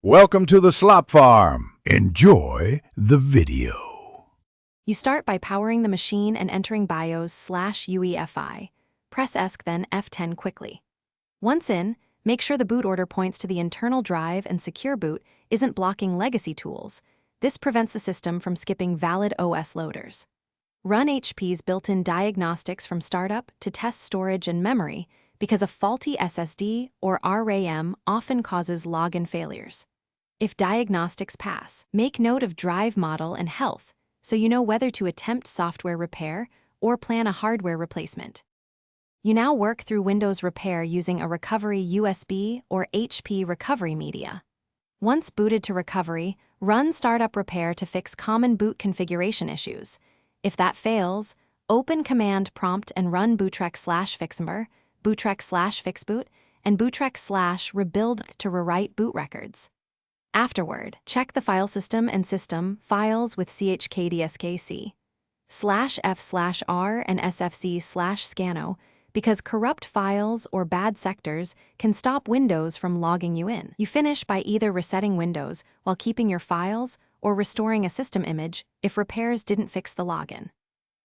Welcome to the Slop Farm. Enjoy the video. You start by powering the machine and entering BIOS/UEFI. Press ESC then F10 quickly. Once in, make sure the boot order points to the internal drive and Secure Boot isn't blocking legacy tools. This prevents the system from skipping valid OS loaders. Run HP's built-in diagnostics from startup to test storage and memory because a faulty SSD or RAM often causes login failures. If diagnostics pass, make note of drive model and health so you know whether to attempt software repair or plan a hardware replacement. You now work through Windows repair using a recovery USB or HP recovery media. Once booted to recovery, run startup repair to fix common boot configuration issues. If that fails, open command prompt and run bootrec/fixmber, bootrec/fixboot, and bootrec/rebuild to rewrite boot records. Afterward, check the file system and system files with chkdskc /f/r and sfc/scano because corrupt files or bad sectors can stop Windows from logging you in. You finish by either resetting Windows while keeping your files or restoring a system image if repairs didn't fix the login.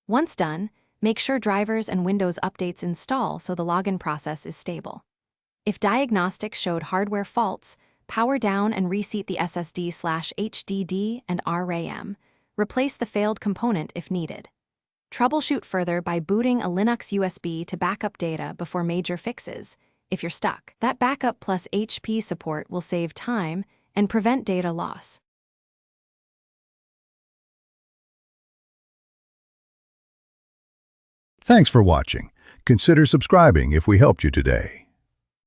Once done, make sure drivers and Windows updates install so the login process is stable. If diagnostics showed hardware faults, power down and reseat the SSD/HDD and RAM. Replace the failed component if needed. Troubleshoot further by booting a Linux USB to backup data before major fixes, if you're stuck. That backup plus HP support will save time and prevent data loss. Thanks for watching. Consider subscribing if we helped you today.